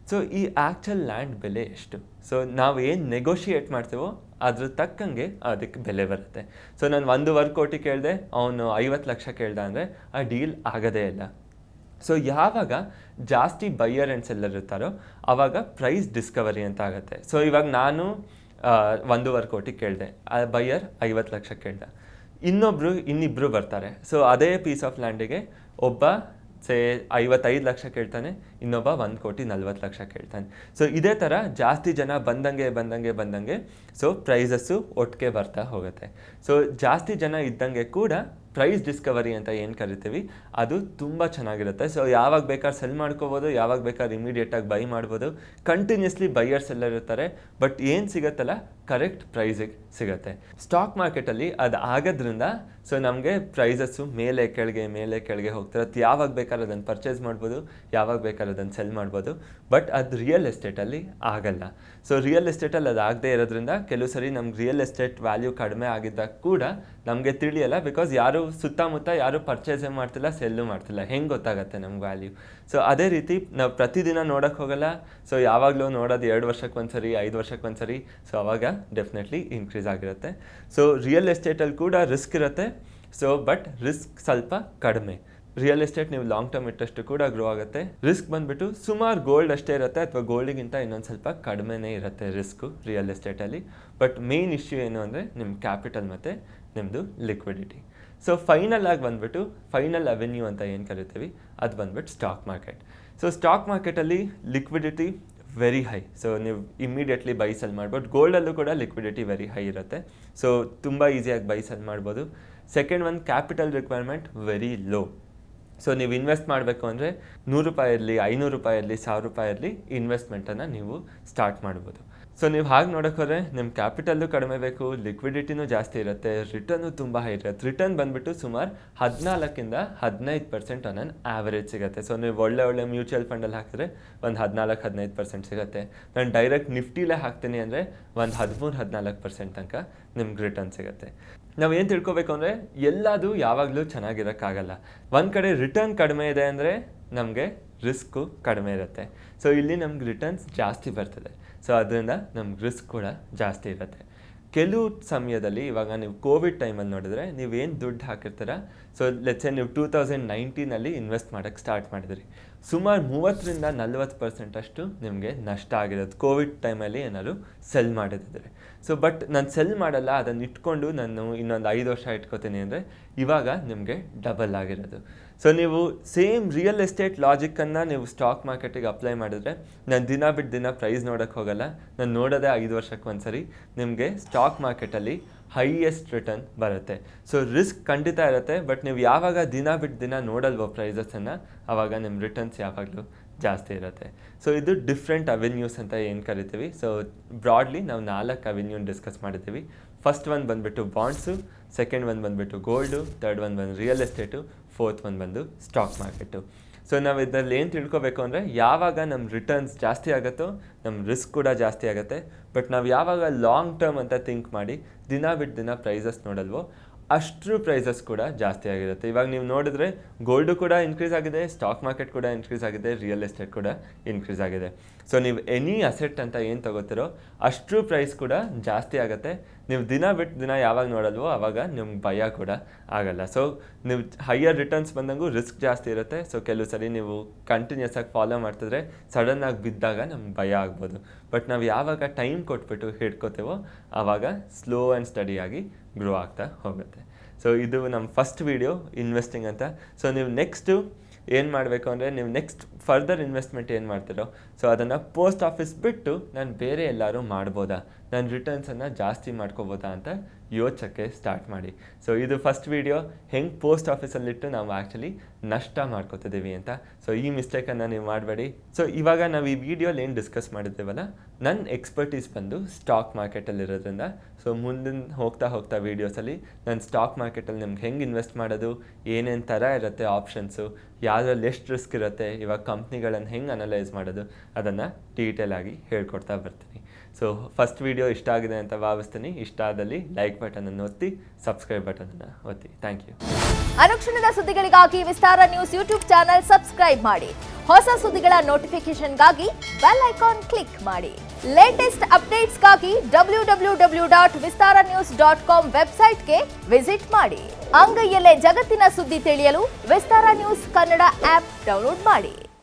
ಸೊ ಈ ಆ್ಯಕ್ಚುಲ್ ಲ್ಯಾಂಡ್ ಬೆಲೆ ಎಷ್ಟು? ಸೊ ನಾವು ಏನು ನೆಗೋಷಿಯೇಟ್ ಮಾಡ್ತೀವೋ ಅದ್ರ ತಕ್ಕಂಗೆ ಅದಕ್ಕೆ ಬೆಲೆ ಬರುತ್ತೆ. ಸೊ ನಾನು 1.25 ಕೋಟಿ ಕೇಳಿದೆ, ಅವನು 50 ಲಕ್ಷ ಕೇಳ್ದ ಅಂದರೆ ಆ ಡೀಲ್ ಆಗೋದೇ ಇಲ್ಲ. ಸೊ ಯಾವಾಗ ಜಾಸ್ತಿ ಬಯ್ಯರ್ ಆ್ಯಂಡ್ ಸೆಲ್ಲರ್ ಇರ್ತಾರೋ ಆವಾಗ ಪ್ರೈಸ್ ಡಿಸ್ಕವರಿ ಅಂತ ಆಗುತ್ತೆ. ಸೊ ಇವಾಗ ನಾನು 1.25 ಕೋಟಿ ಕೇಳಿದೆ, ಆ ಬಯ್ಯರ್ 50 ಲಕ್ಷ ಕೇಳ್ದ, ಇನ್ನಿಬ್ಬರು ಬರ್ತಾರೆ. ಸೊ ಅದೇ ಪೀಸ್ ಆಫ್ ಲ್ಯಾಂಡಿಗೆ ಒಬ್ಬ 55 ಲಕ್ಷ ಕೇಳ್ತಾನೆ, ಇನ್ನೊಬ್ಬ 1.40 ಕೋಟಿ ಕೇಳ್ತಾನೆ. ಸೊ ಇದೇ ಥರ ಜಾಸ್ತಿ ಜನ ಬಂದಂಗೆ ಸೊ ಪ್ರೈಸಸ್ಸು ಒಟ್ಟಿಗೆ ಬರ್ತಾ ಹೋಗುತ್ತೆ. ಸೊ ಜಾಸ್ತಿ ಜನ ಇದ್ದಂಗೆ ಕೂಡ ಪ್ರೈಸ್ ಡಿಸ್ಕವರಿ ಅಂತ ಏನು ಕರಿತೀವಿ ಅದು ತುಂಬ ಚೆನ್ನಾಗಿರುತ್ತೆ. ಸೊ ಯಾವಾಗ ಬೇಕಾದ್ರೆ ಸೆಲ್ ಮಾಡ್ಕೋಬೋದು, ಯಾವಾಗ ಬೇಕಾದ್ರೆ ಇಮಿಡಿಯೇಟಾಗಿ ಬೈ ಮಾಡ್ಬೋದು. ಕಂಟಿನ್ಯೂಸ್ಲಿ ಬೈಯರ್ ಸೆಲ್ಲರ್ ಇರ್ತಾರೆ, ಬಟ್ ಏನು ಸಿಗುತ್ತಲ್ಲ ಕರೆಕ್ಟ್ ಪ್ರೈಸಿಗೆ ಸಿಗುತ್ತೆ. ಸ್ಟಾಕ್ ಮಾರ್ಕೆಟಲ್ಲಿ ಅದು ಆಗೋದ್ರಿಂದ ಸೊ ನಮಗೆ ಪ್ರೈಸಸ್ಸು ಮೇಲೆ ಕೆಳಗೆ ಹೋಗ್ತಿರತ್ತೆ. ಯಾವಾಗ ಬೇಕಾದ್ರೆ ಅದನ್ನು ಪರ್ಚೇಸ್ ಮಾಡ್ಬೋದು, ಯಾವಾಗ ಬೇಕಾದ್ರೆ ಅದನ್ನು ಸೆಲ್ ಮಾಡ್ಬೋದು. ಬಟ್ ಅದು ರಿಯಲ್ ಎಸ್ಟೇಟಲ್ಲಿ ಆಗಲ್ಲ. ಸೊ ರಿಯಲ್ ಎಸ್ಟೇಟಲ್ಲಿ ಅದು ಆಗದೆ ಇರೋದ್ರಿಂದ ಕೆಲವು ಸರಿ ನಮ್ಗೆ ರಿಯಲ್ ಎಸ್ಟೇಟ್ ವ್ಯಾಲ್ಯೂ ಕಡಿಮೆ ಆಗಿದ್ದಾಗ ಕೂಡ ನಮಗೆ ತಿಳಿಯಲ್ಲ. ಬಿಕಾಸ್ ಸುತ್ತಮುತ್ತ ಯಾರು ಪರ್ಚೇಸೇ ಮಾಡ್ತಿಲ್ಲ, ಸೆಲ್ಲು ಮಾಡ್ತಿಲ್ಲ, ಹೆಂಗೆ ಗೊತ್ತಾಗುತ್ತೆ ನಮ್ಗೆ ವ್ಯಾಲ್ಯೂ? ಸೊ ಅದೇ ರೀತಿ ನಾವು ಪ್ರತಿದಿನ ನೋಡೋಕ್ಕೆ ಹೋಗಲ್ಲ. ಸೊ ಯಾವಾಗಲೂ ನೋಡೋದು 2 ವರ್ಷಕ್ಕೆ ಒಂದ್ಸರಿ, 5 ವರ್ಷಕ್ಕೆ ಒಂದ್ಸರಿ. ಸೊ ಅವಾಗ ಡೆಫಿನೆಟ್ಲಿ ಇನ್ಕ್ರೀಸ್ ಆಗಿರುತ್ತೆ. ಸೊ ರಿಯಲ್ ಎಸ್ಟೇಟಲ್ಲಿ ಕೂಡ ರಿಸ್ಕ್ ಇರುತ್ತೆ. ಸೊ ಬಟ್ ರಿಸ್ಕ್ ಸ್ವಲ್ಪ ಕಡಿಮೆ. ರಿಯಲ್ ಎಸ್ಟೇಟ್ ನೀವು ಲಾಂಗ್ ಟರ್ಮ್ ಇಟ್ಟಷ್ಟು ಕೂಡ ಗ್ರೋ ಆಗುತ್ತೆ. ರಿಸ್ಕ್ ಬಂದುಬಿಟ್ಟು ಸುಮಾರು ಗೋಲ್ಡ್ ಅಷ್ಟೇ ಇರುತ್ತೆ, ಅಥವಾ ಗೋಲ್ಡಿಗಿಂತ ಇನ್ನೊಂದು ಸ್ವಲ್ಪ ಕಡಿಮೆನೇ ಇರುತ್ತೆ ರಿಸ್ಕು ರಿಯಲ್ ಎಸ್ಟೇಟಲ್ಲಿ. ಬಟ್ ಮೇನ್ ಇಶ್ಯೂ ಏನು ಅಂದರೆ ನಿಮ್ಮ ಕ್ಯಾಪಿಟಲ್ ಮತ್ತು ನಿಮ್ಮದು ಲಿಕ್ವಿಡಿಟಿ. ಸೊ ಫೈನಲ್ ಅವೆನ್ಯೂ ಅಂತ ಏನು ಕರಿತೀವಿ ಅದು ಬಂದ್ಬಿಟ್ಟು ಸ್ಟಾಕ್ ಮಾರ್ಕೆಟ್. ಸೊ ಸ್ಟಾಕ್ ಮಾರ್ಕೆಟಲ್ಲಿ ಲಿಕ್ವಿಡಿಟಿ ವೆರಿ ಹೈ. ಸೊ ನೀವು ಇಮ್ಮಿಡಿಯೇಟ್ಲಿ ಬೈ ಸೆಲ್ ಮಾಡ್ಬೋದು. ಗೋಲ್ಡಲ್ಲೂ ಕೂಡ ಲಿಕ್ವಿಡಿಟಿ ವೆರಿ ಹೈ ಇರುತ್ತೆ. ಸೊ ತುಂಬ ಈಸಿಯಾಗಿ ಬೈ ಸೆಲ್ ಮಾಡ್ಬೋದು. ಸೆಕೆಂಡ್ ಒಂದು capital requirement very low. So ನೀವು ಇನ್ವೆಸ್ಟ್ ಮಾಡಬೇಕು ಅಂದರೆ 100 ರೂಪಾಯಿ ಇರಲಿ, 500 ರೂಪಾಯಿ ಇರಲಿ, 1000 ರೂಪಾಯಿ ಇರಲಿ ಇನ್ವೆಸ್ಟ್ಮೆಂಟನ್ನು ನೀವು ಸ್ಟಾರ್ಟ್ ಮಾಡ್ಬೋದು. ಸೊ ನೀವು ಹಾಗೆ ನೋಡೋಕ್ಕೋದ್ರೆ ನಿಮ್ಮ ಕ್ಯಾಪಿಟಲ್ಲು ಕಡಿಮೆ ಬೇಕು, ಲಿಕ್ವಿಡಿಟಿನೂ ಜಾಸ್ತಿ ಇರುತ್ತೆ, ರಿಟರ್ನು ತುಂಬ ಹೈ ಇರುತ್ತೆ. ರಿಟರ್ನ್ ಬಂದುಬಿಟ್ಟು ಸುಮಾರು 14ಇಂದ 15% ಅನ್ನೋ ಆ್ಯಾವರೇಜ್ ಸಿಗುತ್ತೆ. ಸೊ ನೀವು ಒಳ್ಳೆ ಮ್ಯೂಚುವಲ್ ಫಂಡಲ್ಲಿ ಹಾಕಿದ್ರೆ ಒಂದು 14-15% ಸಿಗುತ್ತೆ. ನಾನು ಡೈರೆಕ್ಟ್ ನಿಫ್ಟಿಲೇ ಹಾಕ್ತೀನಿ ಅಂದರೆ ಒಂದು 13-14% ತನಕ ನಿಮ್ಗೆ ರಿಟರ್ನ್ ಸಿಗುತ್ತೆ. ನಾವು ಏನು ತಿಳ್ಕೊಬೇಕು ಅಂದರೆ ಎಲ್ಲದು ಯಾವಾಗಲೂ ಚೆನ್ನಾಗಿರೋಕ್ಕಾಗಲ್ಲ. ಒಂದು ಕಡೆ ರಿಟರ್ನ್ ಕಡಿಮೆ ಇದೆ ಅಂದರೆ ನಮಗೆ ರಿಸ್ಕು ಕಡಿಮೆ ಇರುತ್ತೆ. ಸೊ ಇಲ್ಲಿ ನಮ್ಗೆ ರಿಟರ್ನ್ಸ್ ಜಾಸ್ತಿ ಬರ್ತದೆ. ಸೊ ಅದರಿಂದ ನಮ್ಗೆ ರಿಸ್ಕ್ ಕೂಡ ಜಾಸ್ತಿ ಇರುತ್ತೆ. ಕೆಲವು ಸಮಯದಲ್ಲಿ ಇವಾಗ ನೀವು ಕೋವಿಡ್ ಟೈಮಲ್ಲಿ ನೋಡಿದ್ರೆ ನೀವೇನು ದುಡ್ಡು ಹಾಕಿರ್ತೀರ, ಸೊ ಲೆಟ್ಸೆ ನೀವು 2019 ಇನ್ವೆಸ್ಟ್ ಮಾಡೋಕ್ಕೆ ಸ್ಟಾರ್ಟ್ ಮಾಡಿದ್ರಿ, ಸುಮಾರು 30-40% ಅಷ್ಟು ನಿಮಗೆ ನಷ್ಟ ಆಗಿರೋದು ಕೋವಿಡ್ ಟೈಮಲ್ಲಿ ಏನಾದ್ರು ಸೆಲ್ ಮಾಡಿದ್ರೆ. ಸೊ ಬಟ್ ನಾನು ಸೆಲ್ ಮಾಡಲ್ಲ, ಅದನ್ನು ಇಟ್ಕೊಂಡು ನಾನು ಇನ್ನೊಂದು 5 ವರ್ಷ ಇಟ್ಕೋತೀನಿ ಅಂದರೆ ಇವಾಗ ನಿಮಗೆ ಡಬಲ್ ಆಗಿರೋದು. ಸೊ ನೀವು ಸೇಮ್ ರಿಯಲ್ ಎಸ್ಟೇಟ್ ಲಾಜಿಕ್ಕನ್ನು ನೀವು ಸ್ಟಾಕ್ ಮಾರ್ಕೆಟಿಗೆ ಅಪ್ಲೈ ಮಾಡಿದ್ರೆ ನಾನು ದಿನ ಬಿಟ್ಟು ದಿನ ಪ್ರೈಸ್ ನೋಡೋಕ್ಕೆ ಹೋಗಲ್ಲ, ನಾನು ನೋಡೋದೇ 5 ವರ್ಷಕ್ಕೆ ಒಂದ್ಸರಿ ನಿಮಗೆ ಸ್ಟಾಕ್ ಮಾರ್ಕೆಟಲ್ಲಿ ಹೈಯೆಸ್ಟ್ ರಿಟರ್ನ್ ಬರುತ್ತೆ. ಸೊ ರಿಸ್ಕ್ ಖಂಡಿತ ಇರುತ್ತೆ, ಬಟ್ ನೀವು ಯಾವಾಗ ದಿನ ಬಿಟ್ಟು ದಿನ ನೋಡಲ್ವೋ ಪ್ರೈಸಸನ್ನು ಆವಾಗ ನಿಮ್ಮ ರಿಟರ್ನ್ಸ್ ಯಾವಾಗಲೂ ಜಾಸ್ತಿ ಇರುತ್ತೆ. ಸೊ ಇದು ಡಿಫ್ರೆಂಟ್ ಅವೆನ್ಯೂಸ್ ಅಂತ ಏನು ಕರಿತೀವಿ. ಸೊ ಬ್ರಾಡ್ಲಿ ನಾವು 4 ಅವೆನ್ಯೂನ ಡಿಸ್ಕಸ್ ಮಾಡಿದ್ದೀವಿ. ಫಸ್ಟ್ ಒಂದು ಬಂದುಬಿಟ್ಟು ಬಾಂಡ್ಸು, ಸೆಕೆಂಡ್ ಒಂದು ಬಂದುಬಿಟ್ಟು ಗೋಲ್ಡು, ಥರ್ಡ್ ಒಂದು ಬಂದು ರಿಯಲ್ ಎಸ್ಟೇಟು, ಫೋರ್ತ್ ಒಂದು ಬಂದು ಸ್ಟಾಕ್ ಮಾರ್ಕೆಟು. ಸೊ ನಾವು ಇದರಲ್ಲಿ ಏನು ತಿಳ್ಕೊಬೇಕು ಅಂದರೆ ಯಾವಾಗ ನಮ್ಮ ರಿಟರ್ನ್ಸ್ ಜಾಸ್ತಿ ಆಗುತ್ತೋ ನಮ್ಮ ರಿಸ್ಕ್ ಕೂಡ ಜಾಸ್ತಿ ಆಗುತ್ತೆ. ಬಟ್ ನಾವು ಯಾವಾಗ ಲಾಂಗ್ ಟರ್ಮ್ ಅಂತ ಥಿಂಕ್ ಮಾಡಿ ದಿನ ಬಿಟ್ಟು ದಿನ ಪ್ರೈಸಸ್ ನೋಡಲ್ವೋ ಅಷ್ಟು ಪ್ರೈಸಸ್ ಕೂಡ ಜಾಸ್ತಿ ಆಗಿರುತ್ತೆ. ಇವಾಗ ನೀವು ನೋಡಿದ್ರೆ ಗೋಲ್ಡು ಕೂಡ ಇನ್ಕ್ರೀಸ್ ಆಗಿದೆ, ಸ್ಟಾಕ್ ಮಾರ್ಕೆಟ್ ಕೂಡ ಇನ್ಕ್ರೀಸ್ ಆಗಿದೆ, ರಿಯಲ್ ಎಸ್ಟೇಟ್ ಕೂಡ ಇನ್ಕ್ರೀಸ್ ಆಗಿದೆ. ಸೊ ನೀವು ಎನಿ ಅಸೆಟ್ ಅಂತ ಏನು ತಗೋತಿರೋ ಅಷ್ಟು ಪ್ರೈಸ್ ಕೂಡ ಜಾಸ್ತಿ ಆಗುತ್ತೆ. ನೀವು ದಿನ ಬಿಟ್ಟು ದಿನ ಯಾವಾಗ ನೋಡಲ್ವೋ ಆವಾಗ ನಿಮ್ಗೆ ಭಯ ಕೂಡ ಆಗಲ್ಲ. ಸೊ ನೀವು ಹೈಯರ್ ರಿಟರ್ನ್ಸ್ ಬಂದಂಗೂ ರಿಸ್ಕ್ ಜಾಸ್ತಿ ಇರುತ್ತೆ. ಸೊ ಕೆಲವು ಸರಿ ನೀವು ಕಂಟಿನ್ಯೂಸ್ ಆಗಿ ಫಾಲೋ ಮಾಡ್ತಿದ್ರೆ ಸಡನ್ನಾಗಿ ಬಿದ್ದಾಗ ನಮ್ಗೆ ಭಯ ಆಗ್ಬೋದು. ಬಟ್ ನಾವು ಯಾವಾಗ ಟೈಮ್ ಕೊಟ್ಬಿಟ್ಟು ಹಿಡ್ಕೋತೇವೋ ಆವಾಗ ಸ್ಲೋ ಆ್ಯಂಡ್ ಸ್ಟಡಿಯಾಗಿ ಗ್ರೋ ಆಗ್ತಾ ಹೋಗುತ್ತೆ. ಸೊ ಇದು ನಮ್ಮ ಫಸ್ಟ್ ವಿಡಿಯೋ ಇನ್ವೆಸ್ಟಿಂಗ್ ಅಂತ. ಸೊ ನೀವು ನೆಕ್ಸ್ಟು ಏನು ಮಾಡಬೇಕು ಅಂದರೆ, ನೀವು ನೆಕ್ಸ್ಟ್ ಫರ್ದರ್ ಇನ್ವೆಸ್ಟ್ಮೆಂಟ್ ಏನು ಮಾಡ್ತೀರೋ ಸೊ ಅದನ್ನು ಪೋಸ್ಟ್ ಆಫೀಸ್ ಬಿಟ್ಟು ನಾನು ಬೇರೆ ಎಲ್ಲರೂ ಮಾಡ್ಬೋದಾ, ನಾನು ರಿಟರ್ನ್ಸನ್ನು ಜಾಸ್ತಿ ಮಾಡ್ಕೋಬೋದಾ ಅಂತ ಯೋಚಕ್ಕೆ ಸ್ಟಾರ್ಟ್ ಮಾಡಿ. ಸೊ ಇದು ಫಸ್ಟ್ ವಿಡಿಯೋ, ಹೆಂಗೆ ಪೋಸ್ಟ್ ಆಫೀಸಲ್ಲಿಟ್ಟು ನಾವು ಆ್ಯಕ್ಚುಲಿ ನಷ್ಟ ಮಾಡ್ಕೋತಿದ್ದೀವಿ ಅಂತ. ಸೊ ಈ ಮಿಸ್ಟೇಕನ್ನು ನೀವು ಮಾಡಬೇಡಿ. ಸೊ ಇವಾಗ ನಾವು ಈ ವಿಡಿಯೋಲಿ ಏನು ಡಿಸ್ಕಸ್ ಮಾಡಿದ್ದೇವಲ್ಲ, ನನ್ನ ಎಕ್ಸ್ಪರ್ಟೀಸ್ ಬಂದು ಸ್ಟಾಕ್ ಮಾರ್ಕೆಟಲ್ಲಿರೋದ್ರಿಂದ ಸೊ ಮುಂದಿನ ಹೋಗ್ತಾ ವೀಡಿಯೋಸಲ್ಲಿ ನಾನು ಸ್ಟಾಕ್ ಮಾರ್ಕೆಟಲ್ಲಿ ನಿಮ್ಗೆ ಹೆಂಗೆ ಇನ್ವೆಸ್ಟ್ ಮಾಡೋದು, ಏನೇನು ಥರ ಇರುತ್ತೆ ಆಪ್ಷನ್ಸು, ಯಾವುದ್ರಲ್ಲಿ ಎಷ್ಟು ರಿಸ್ಕ್ ಇರುತ್ತೆ, ಇವಾಗ ಕಂಪ್ನಿಗಳನ್ನು ಹೆಂಗೆ ಅನಲೈಸ್ ಮಾಡೋದು, ಅದನ್ನು ಡೀಟೇಲ್ ಆಗಿ ಹೇಳ್ಕೊಡ್ತಾ ಬರ್ತೀನಿ. ಸೊ ಫಸ್ಟ್ ವಿಡಿಯೋ ಇಷ್ಟ ಆಗಿದೆ ಅಂತ ಭಾವಿಸ್ತೀನಿ. ಇಷ್ಟ ಆದಲ್ಲಿ ಲೈಕ್ ಬಟನನ್ನು ಒತ್ತಿ, ಸಬ್ಸ್ಕ್ರೈಬ್ ಬಟನನ್ನು ಒತ್ತಿ. Thank you. ಅನುಕ್ಷಣದ ಸುದ್ದಿಗಳಿಗಾಗಿ Vistara news YouTube channel subscribe ಮಾಡಿ. ಹೊಸ ಸುದ್ದಿಗಳ ನೋಟಿಫಿಕೇಶನ್ಗಾಗಿ ಬೆಲ್ ಐಕಾನ್ ಕ್ಲಿಕ್ ಮಾಡಿ. ಲೇಟೆಸ್ಟ್ ಅಪ್ಡೇಟ್ಸ್ಗಾಗಿ www.vistaranews.com ವೆಬ್ಸೈಟ್ಗೆ ವಿಸಿಟ್ ಮಾಡಿ. ಅಂಗೈಯಲ್ಲೇ ಜಗತ್ತಿನ ಸುದ್ದಿ ತಿಳಿಯಲು Vistara news Kannada app download ಮಾಡಿ.